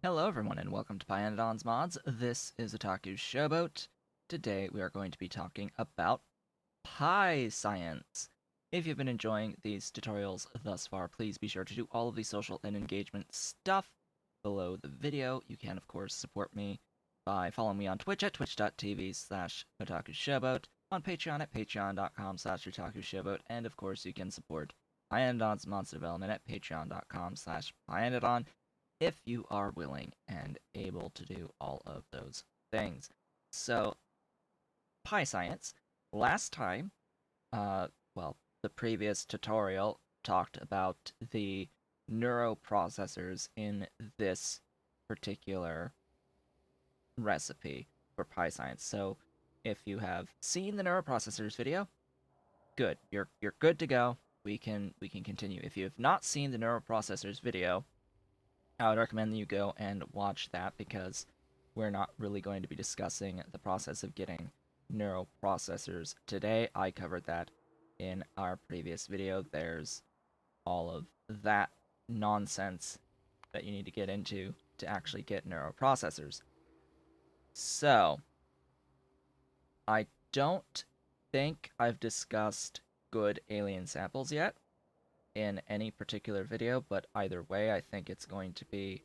Hello everyone and welcome to Pyanodons Mods. This is Otaku's Showboat. Today we are going to be talking about pie science. If you've been enjoying these tutorials thus far, please be sure to do all of the social and engagement stuff below the video. You can of course support me by following me on Twitch at twitch.tv/otakushowboat, on Patreon at patreon.com/otakushowboat, and of course you can support Pyanodons Mods development at patreon.com/pyanodon if you are willing and able to do all of those things. So, pie science. Last time, uh, well, the previous tutorial talked about the neuroprocessors in this particular recipe for pie science. So, if you have seen the neuroprocessors video, good. You're good to go. We can continue. If you have not seen the neuroprocessors video, I would recommend that you go and watch that because we're not really going to be discussing the process of getting neural processors today. I covered that in our previous video. There's all of that nonsense that you need to get into to actually get neural processors. So, I don't think I've discussed good alien samples yet in any particular video, but either way, I think it's going to be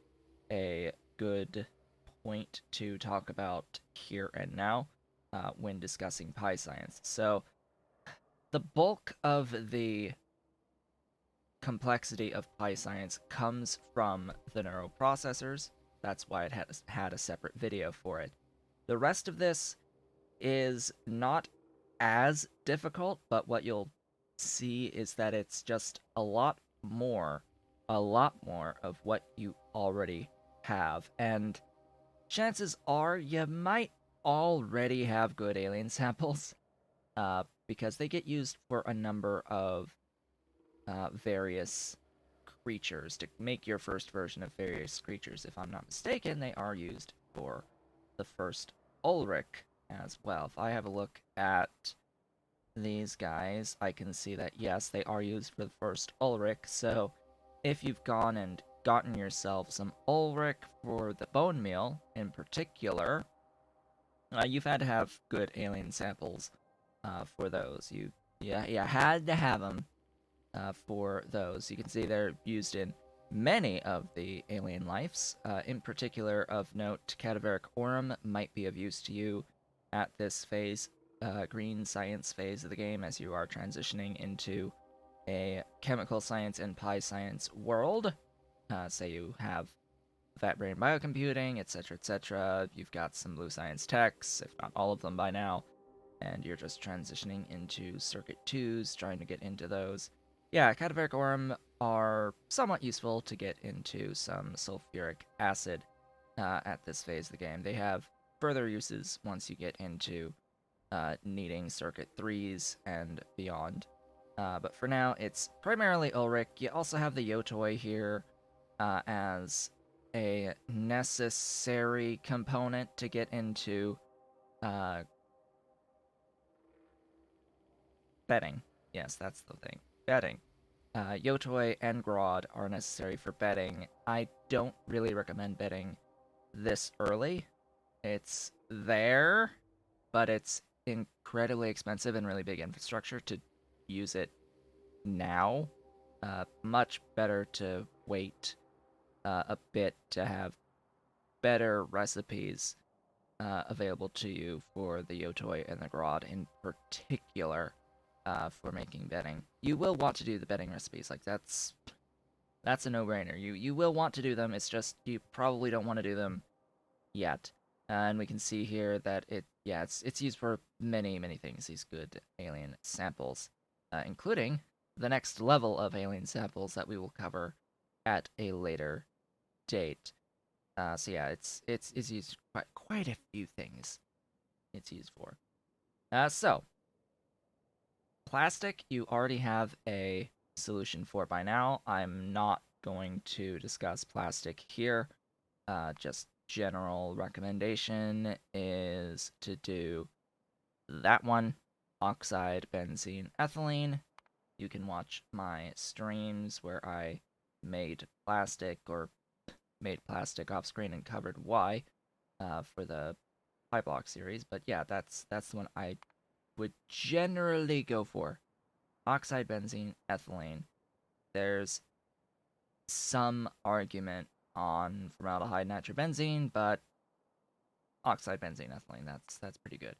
a good point to talk about here and now when discussing pie science. So, the bulk of the complexity of pie science comes from the neuroprocessors. That's why it had a separate video for it. The rest of this is not as difficult, but what you'll see is that it's just a lot more of what you already have. And chances are you might already have good alien samples, because they get used for a number of various creatures to make your first version of various creatures. If I'm not mistaken, they are used for the first Ulrich as well. If I have a look at these guys, I can see that yes, they are used for the first Ulrich. So if you've gone and gotten yourself some Ulrich for the bone meal in particular, you've had to have good alien samples for those. You had to have them for those. You can see they're used in many of the alien lives. In particular, of note, cadaveric aurum might be of use to you at this phase, green science phase of the game, as you are transitioning into a chemical science and pie science world. Say you have fat brain biocomputing, etc., etc. You've got some blue science techs, if not all of them by now, and you're just transitioning into circuit 2s, trying to get into those. Yeah, cadaveric aurum are somewhat useful to get into some sulfuric acid at this phase of the game. They have further uses once you get into needing circuit 3s and beyond. But for now, it's primarily Ulrich. You also have the Yotoi here as a necessary component to get into uh, betting. Yes, that's the thing. Betting. Yotoi and Grodd are necessary for betting. I don't really recommend betting this early. It's there, but it's incredibly expensive and really big infrastructure to use it now. Much better to wait a bit to have better recipes available to you for the Yotoi and the Grodd in particular for making bedding. You will want to do the bedding recipes, like that's a no-brainer. You will want to do them, it's just you probably don't want to do them yet. And we can see here that it's used for many things, these good alien samples, including the next level of alien samples that we will cover at a later date. So yeah, it's used for quite a few things. It's used for. So plastic, you already have a solution for by now. I'm not going to discuss plastic here. Just general recommendation is to do that one, oxide, benzene, ethylene. You can watch my streams where I made plastic, or made plastic off screen and covered why for the Pi Block series. But yeah, that's the one I would generally go for. Oxide benzene, ethylene. There's some argument on formaldehyde nitrobenzene, but oxide benzene, ethylene, that's pretty good.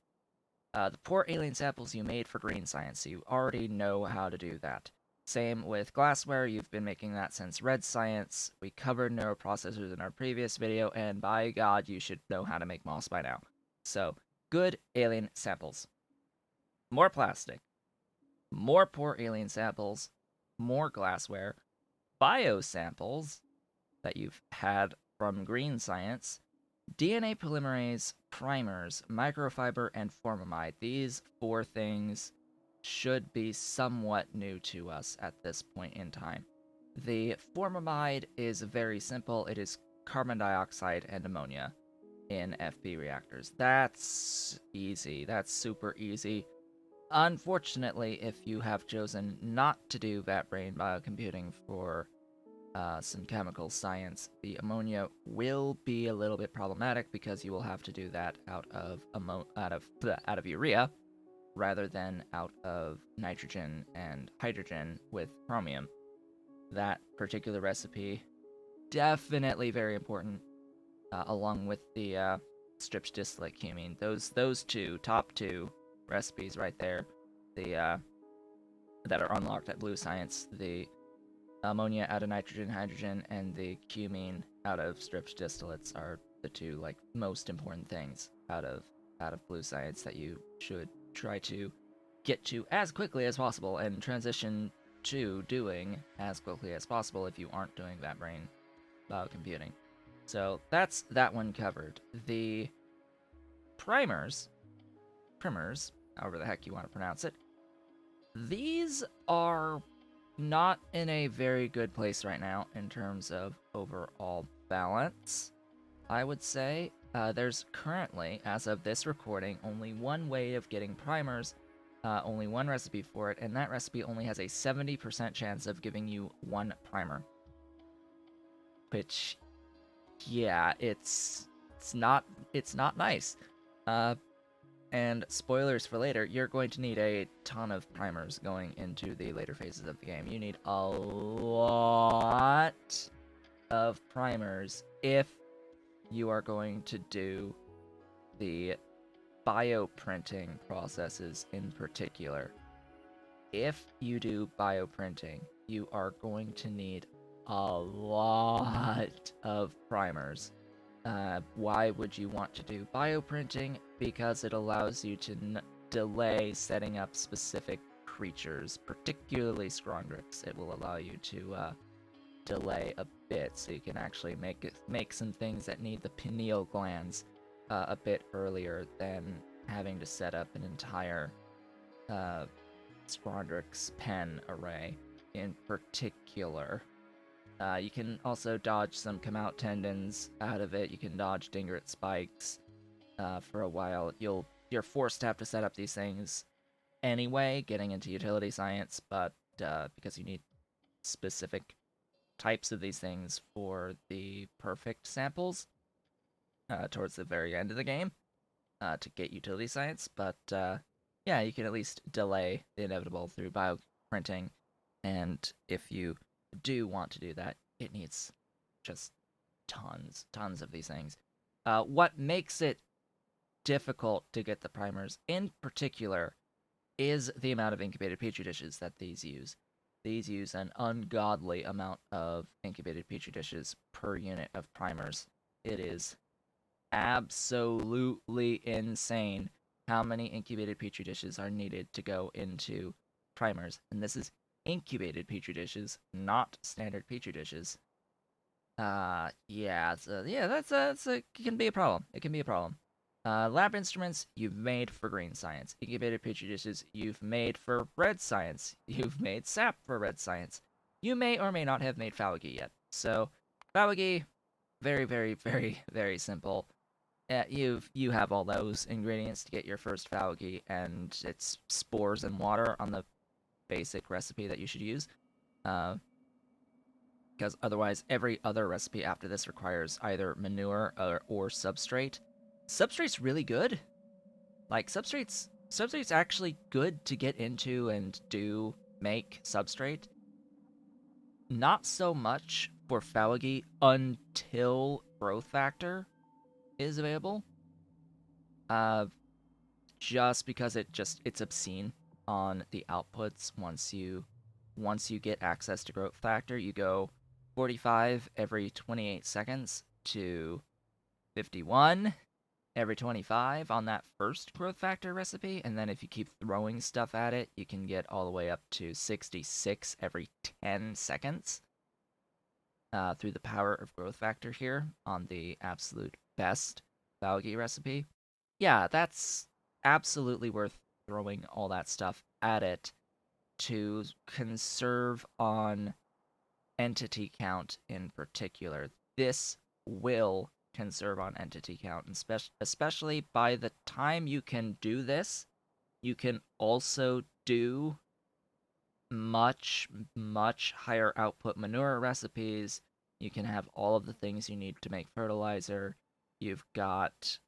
The poor alien samples you made for green science, so you already know how to do that. Same with glassware, you've been making that since red science. We covered neuroprocessors in our previous video, and by God, you should know how to make moss by now. So, good alien samples. More plastic. More poor alien samples. More glassware. Biosamples that you've had from green science. DNA polymerase, primers, microfiber, and formamide. These 4 things should be somewhat new to us at this point in time. The formamide is very simple. It is carbon dioxide and ammonia in FP reactors. That's easy. That's super easy. Unfortunately, if you have chosen not to do vat brain biocomputing for some chemical science, the ammonia will be a little bit problematic because you will have to do that out of urea rather than out of nitrogen and hydrogen with chromium. That particular recipe definitely very important, along with the stripped distillate cumene. Those top two recipes right there, the that are unlocked at Blue Science. The ammonia out of nitrogen, hydrogen, and the cumene out of stripped distillates are the 2 most important things out of Blue Science that you should try to get to as quickly as possible and transition to doing as quickly as possible if you aren't doing that brain biocomputing. So that's that one covered. The primers, however the heck you want to pronounce it, these are not in a very good place right now in terms of overall balance, I would say. There's currently, as of this recording, only one way of getting primers, only one recipe for it, and that recipe only has a 70% chance of giving you 1 primer. Which, yeah, it's not nice. And spoilers for later, you're going to need a ton of primers going into the later phases of the game. You need a lot of primers if you are going to do the bioprinting processes in particular. If you do bioprinting, you are going to need a lot of primers. Why would you want to do bioprinting? Because it allows you to delay setting up specific creatures, particularly Scrondrix. It will allow you to delay a bit, so you can actually make some things that need the pineal glands a bit earlier than having to set up an entire Scrondrix pen array in particular. You can also dodge some come-out tendons out of it. You can dodge Dingert spikes for a while. You're forced to have to set up these things anyway, getting into utility science, but because you need specific types of these things for the perfect samples towards the very end of the game to get utility science. But yeah, you can at least delay the inevitable through bioprinting, and if you do want to do that, it needs just tons of these things. What makes it difficult to get the primers in particular is the amount of incubated petri dishes that these use. These use an ungodly amount of incubated petri dishes per unit of primers. It is absolutely insane how many incubated petri dishes are needed to go into primers, and this is incubated petri dishes, not standard petri dishes. Yeah, it can be a problem. It can be a problem. Lab instruments you've made for green science. Incubated petri dishes you've made for red science. You've made sap for red science. You may or may not have made Falgi yet. So, Falgi, very, very, very, very simple. You have all those ingredients to get your first Falgi, and it's spores and water on the basic recipe that you should use. Because because otherwise every other recipe after this requires either manure or substrate. Substrate's really good. Like substrate's actually good to get into and do make substrate. Not so much for Algae until growth factor is available. Uh, just because it's obscene on the outputs once you get access to growth factor, you go 45 every 28 seconds to 51 every 25 on that first growth factor recipe, and then if you keep throwing stuff at it, you can get all the way up to 66 every 10 seconds through the power of growth factor here on the absolute best Algae recipe. Yeah, that's absolutely worth throwing all that stuff at it to conserve on entity count in particular. This will conserve on entity count, and especially by the time you can do this, you can also do much, much higher output manure recipes. You can have all of the things you need to make fertilizer. You've got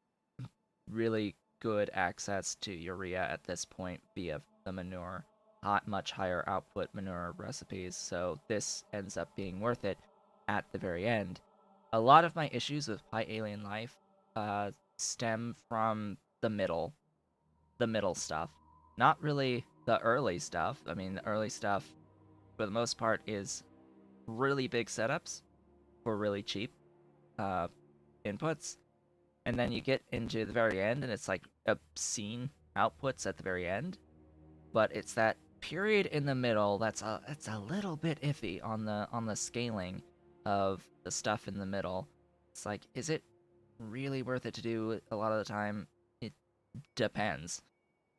really good access to urea at this point via the manure, much higher output manure recipes, so this ends up being worth it at the very end. A lot of my issues with Pi Alien Life stem from the middle stuff. Not really the early stuff. I mean, the early stuff, for the most part, is really big setups for really cheap uh, inputs. And then you get into the very end, and it's like obscene outputs at the very end. But it's that period in the middle it's a little bit iffy on the scaling of the stuff in the middle. It's like, is it really worth it to do a lot of the time? It depends.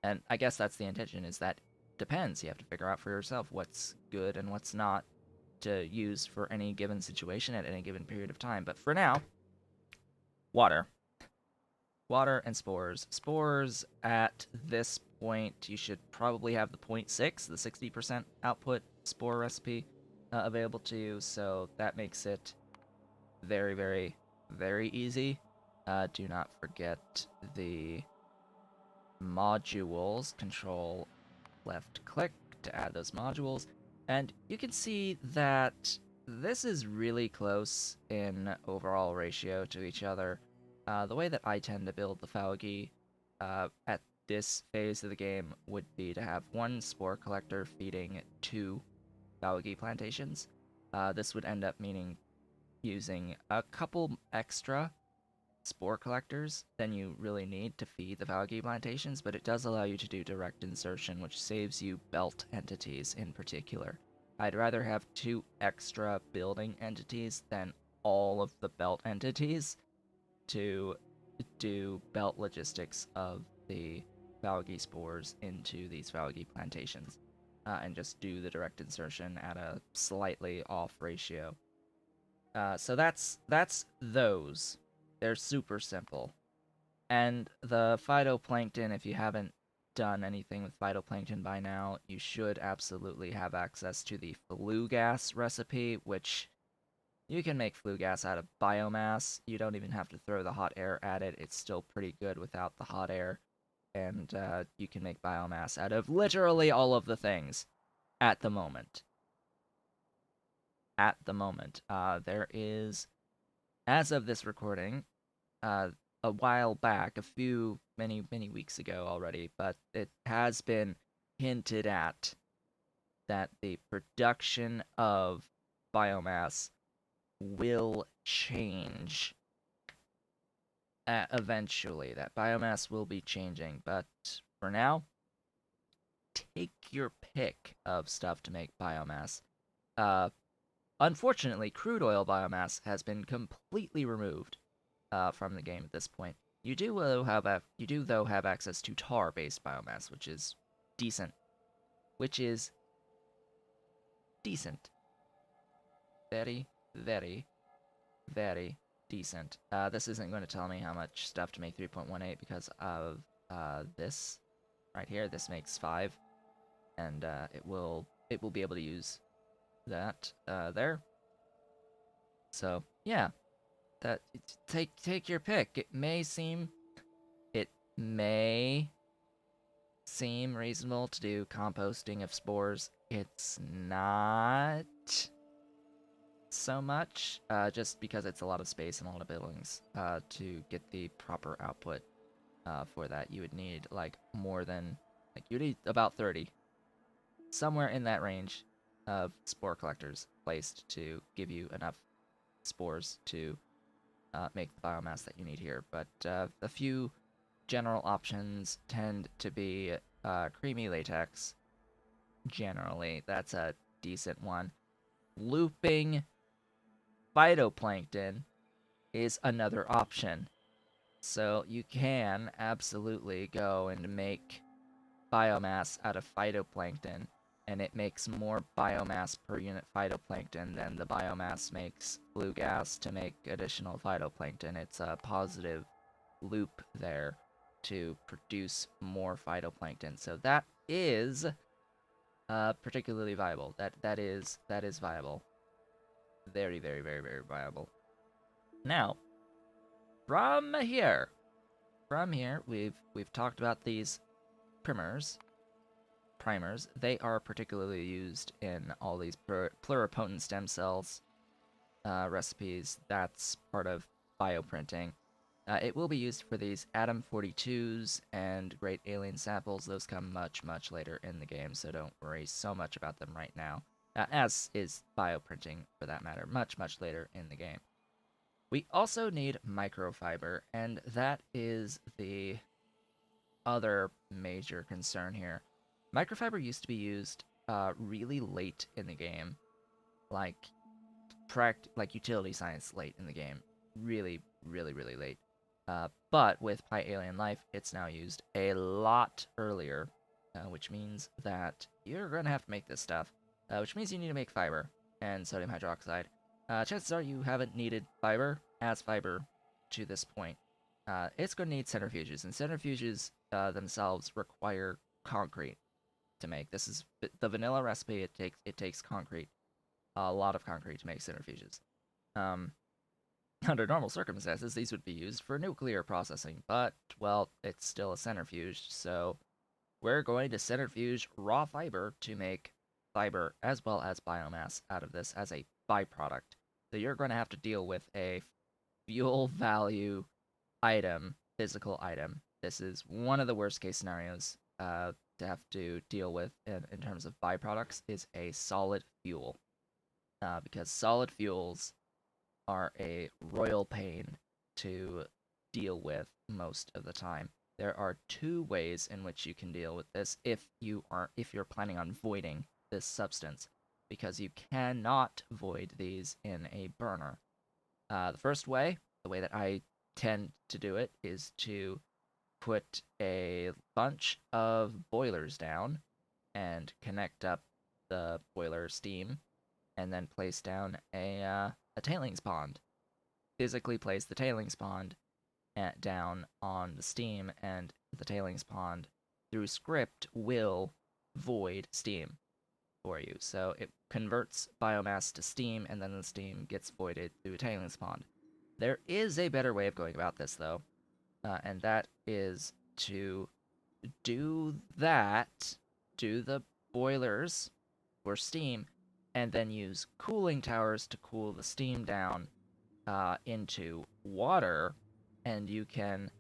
And I guess that's the intention, is that depends. You have to figure out for yourself what's good and what's not to use for any given situation at any given period of time. But for now, water. Water and spores. Spores at this point, you should probably have the 0.6, the 60% output spore recipe available to you, so that makes it very, very, very easy. Do not forget the modules. Control left click to add those modules. And you can see that this is really close in overall ratio to each other. The way that I tend to build the Falgi at this phase of the game would be to have one spore collector feeding two Falgi plantations. This would end up meaning using a couple extra spore collectors than you really need to feed the Algae plantations, but it does allow you to do direct insertion, which saves you belt entities in particular. I'd rather have two extra building entities than all of the belt entities to do belt logistics of the Algae spores into these Algae plantations, and just do the direct insertion at a slightly off ratio. So that's those. They're super simple. And the phytoplankton, if you haven't done anything with phytoplankton by now, you should absolutely have access to the flue gas recipe, which you can make flue gas out of biomass. You don't even have to throw the hot air at it. It's still pretty good without the hot air. And you can make biomass out of literally all of the things at the moment. At the moment. There is, as of this recording, uh, a while back, many weeks ago already, but it has been hinted at that the production of biomass will change eventually. That biomass will be changing, but for now, take your pick of stuff to make biomass. Uh, Unfortunately, crude oil biomass has been completely removed from the game at this point. You do though have access to tar-based biomass, which is decent. Which is decent. Very, very, very decent. This isn't going to tell me how much stuff to make 3.18 because of this right here. This makes 5, and it will be able to use that there. So yeah, that take your pick. It may seem reasonable to do composting of spores. It's not so much, just because it's a lot of space and a lot of buildings. To get the proper output for that, you would need like more than you need about 30, somewhere in that range, of spore collectors placed to give you enough spores to make the biomass that you need here. But a few general options tend to be creamy latex. Generally, that's a decent one. Looping phytoplankton is another option. So you can absolutely go and make biomass out of phytoplankton, and it makes more biomass per unit phytoplankton than the biomass makes flue gas to make additional phytoplankton. It's a positive loop there to produce more phytoplankton. So that is particularly viable. That is viable. Very, very, very, very viable. Now, from here, we've talked about these primers. They are particularly used in all these pluripotent stem cells recipes. That's part of bioprinting. It will be used for these Atom 42s and Great Alien Samples. Those come much, much later in the game, so don't worry so much about them right now. As is bioprinting, for that matter, much, much later in the game. We also need microfiber, and that is the other major concern here. Microfiber used to be used really late in the game, like utility science late in the game, really, really, really late. But with Alien Life, it's now used a lot earlier, which means that you're going to have to make this stuff, which means you need to make fiber and sodium hydroxide. Chances are you haven't needed fiber as fiber to this point. It's going to need centrifuges, and centrifuges themselves require concrete to make. This is the vanilla recipe. It takes concrete, a lot of concrete to make centrifuges. Under normal circumstances, these would be used for nuclear processing, but, well, it's still a centrifuge, so we're going to centrifuge raw fiber to make fiber as well as biomass out of this as a byproduct. So you're going to have to deal with a fuel value item, physical item. This is one of the worst case scenarios to have to deal with in terms of byproducts, is a solid fuel. Because solid fuels are a royal pain to deal with most of the time. There are two ways in which you can deal with this if you're planning on voiding this substance, because you cannot void these in a burner. The first way, the way that I tend to do it, is to put a bunch of boilers down and connect up the boiler steam, and then place down a tailings pond. Physically place the tailings pond down on the steam, and the tailings pond, through script, will void steam for you. So it converts biomass to steam, and then the steam gets voided through a tailings pond. There is a better way of going about this, though, and that is to do the boilers for steam, and then use cooling towers to cool the steam down into water, and you can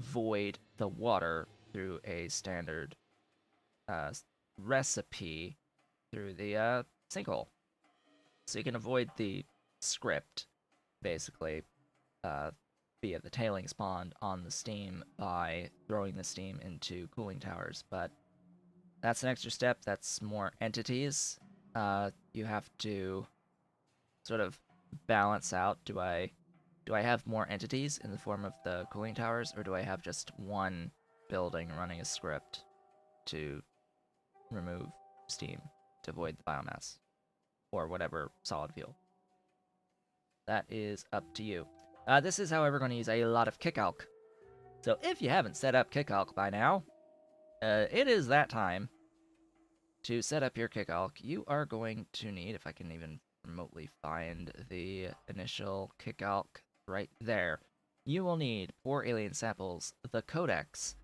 void the water through a standard uh, recipe through the sinkhole. So you can avoid the script, basically, uh, via the tailings pond on the steam by throwing the steam into cooling towers. But that's an extra step. That's more entities. You have to sort of balance out, do I have more entities in the form of the cooling towers, or do I have just one building running a script to remove steam to void the biomass or whatever solid fuel? That is up to you. This is, however, going to use a lot of kickalc. So if you haven't set up kickalc by now, it is that time to set up your kickalc. You are going to need, if I can even remotely find the initial kickalc right there. You will need 4 alien samples, the codex,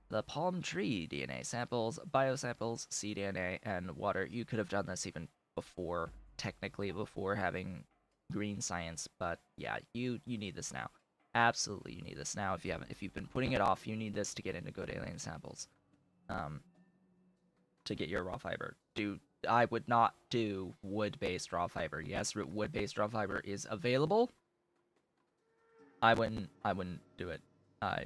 the palm tree DNA samples, biosamples, cDNA, and water. You could have done this even before, technically before having green science, but yeah, you need this now. Absolutely, you need this now. If you've been putting it off, you need this to get into good alien samples. Um, to get your raw fiber. I would not do wood-based raw fiber. Yes, wood-based raw fiber is available. I wouldn't do it. I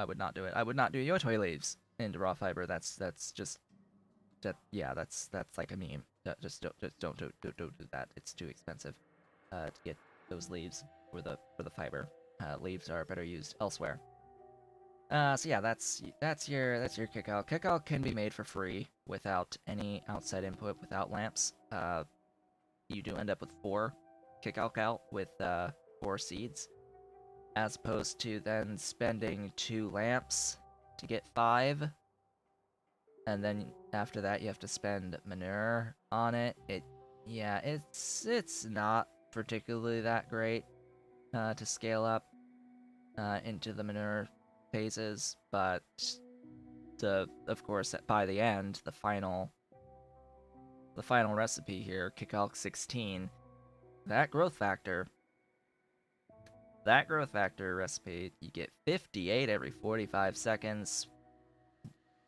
would not do it. I would not do yotoi leaves into raw fiber. That's just that yeah, that's like a meme. Just don't do that. It's too expensive to get those leaves for the fiber. Leaves are better used elsewhere. So yeah, that's your kickout. Kickout can be made for free without any outside input, without lamps. You do end up with 4 kickout with 4 seeds, as opposed to then spending 2 lamps to get 5, and then after that you have to spend manure on it. It's not particularly that great to scale up into the manure phases, but of course, by the end, the final recipe here, Kickalc 16, that growth factor, recipe, you get 58 every 45 seconds,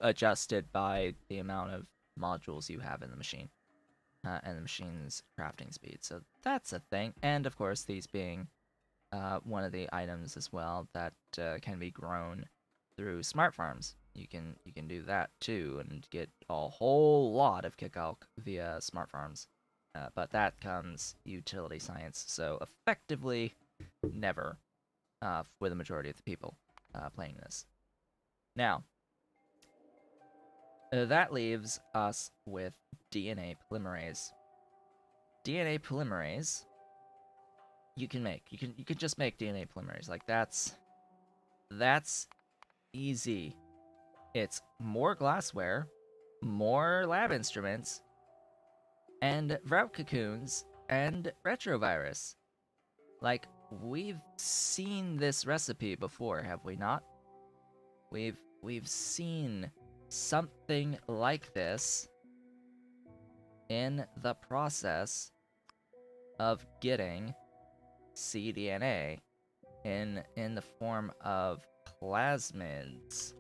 adjusted by the amount of modules you have in the machine, and the machine's crafting speed. So that's a thing. And of course, these being one of the items as well that can be grown through smart farms. You can do that too and get a whole lot of kickalc via smart farms. But that comes utility science, so effectively never for the majority of the people playing this. Now, that leaves us with DNA polymerase. DNA polymerase you can make. You can just make DNA polymerase. Like that's easy. It's more glassware, more lab instruments, and route cocoons and retrovirus. Like, we've seen this recipe before, have we not? We've seen something like this in the process of getting cDNA in the form of plasmids.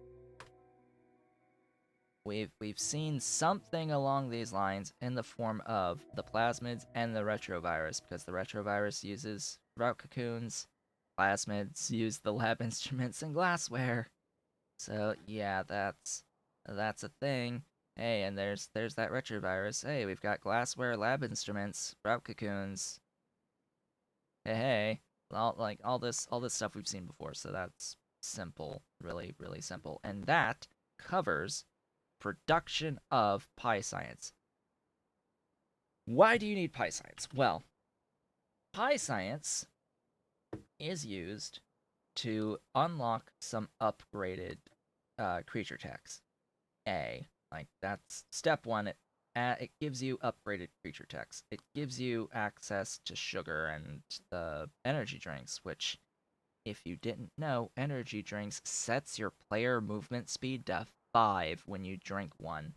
We've seen something along these lines in the form of the plasmids and the retrovirus, because the retrovirus uses route cocoons, plasmids use the lab instruments and glassware. So yeah, that's a thing. Hey, and there's that retrovirus. Hey, we've got glassware, lab instruments, route cocoons. Hey, all this stuff we've seen before. So that's simple, really, really simple, and that covers production of pi science. Why do you need pi science? Well, pi science is used to unlock some upgraded creature techs. Like, that's step one. It gives you upgraded creature techs. It gives you access to sugar and the energy drinks, which, if you didn't know, energy drinks sets your player movement speed to 5 when you drink one,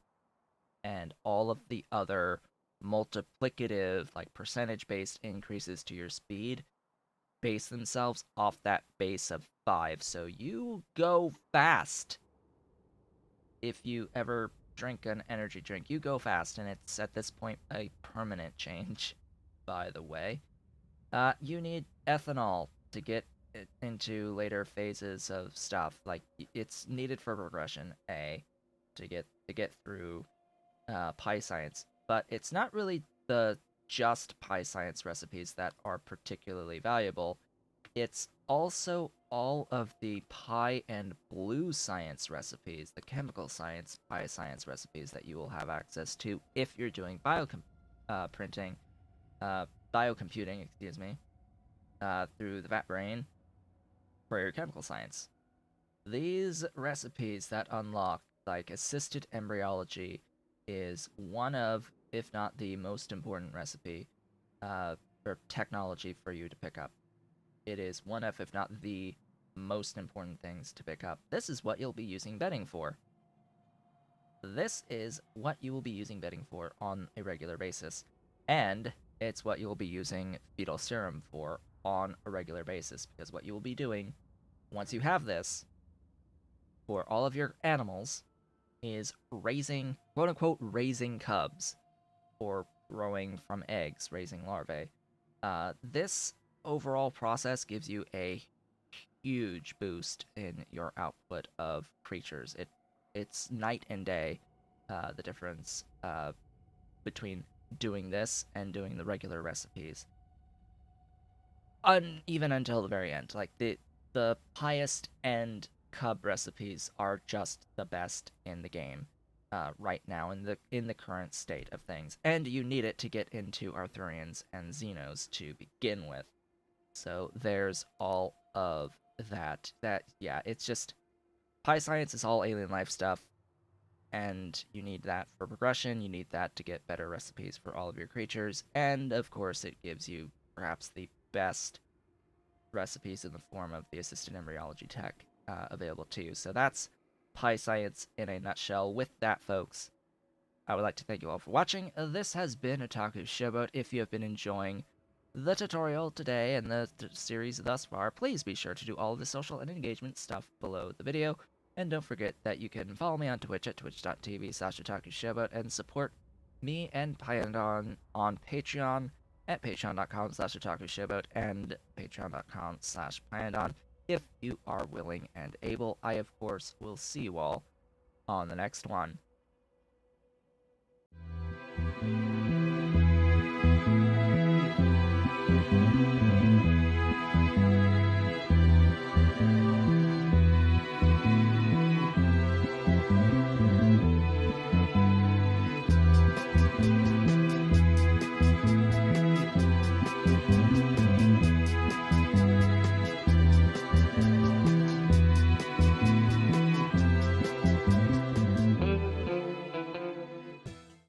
and all of the other multiplicative, like percentage-based increases to your speed base themselves off that base of 5. So you go fast. If you ever drink an energy drink, you go fast, and it's at this point a permanent change, by the way. You need ethanol to get it into later phases of stuff. Like, it's needed for progression, to get through pi science, but it's not really the just pi science recipes that are particularly valuable. It's also all of the pi and blue science recipes, the chemical science pi science recipes that you will have access to if you're doing printing, biocomputing, excuse me, through the vat brain for your chemical science. These recipes that unlock, like assisted embryology, is one of, if not the most important recipe. or technology for you to pick up. It is one of, if not the most important things to pick up. This is what you'll be using bedding for. This is what you will be using bedding for on a regular basis. And it's what you will be using fetal serum for on a regular basis. Because what you will be doing once you have this for all of your animals is raising, quote unquote, raising cubs or growing from eggs, raising larvae. This overall process gives you a huge boost in your output of creatures. It's night and day, the difference between doing this and doing the regular recipes. Even until the very end, like the highest end cub recipes are just the best in the game right now in the current state of things, and you need it to get into Arthurians and Xenos to begin with. So there's all of that. Yeah, it's just Pi Science is all alien life stuff, and you need that for progression. You need that to get better recipes for all of your creatures, and of course, it gives you perhaps the best recipes in the form of the assisted embryology tech available to you. So that's Pi Science in a nutshell. With that, folks, I would like to thank you all for watching. This has been Otaku Showboat. If you have been enjoying the tutorial today and the series thus far, please be sure to do all of the social and engagement stuff below the video. And don't forget that you can follow me on Twitch at twitch.tv/otakushowboat and support me and Pyanodon on Patreon at patreon.com/otakushowboat and patreon.com/Pyanodon if you are willing and able. I, of course, will see you all on the next one.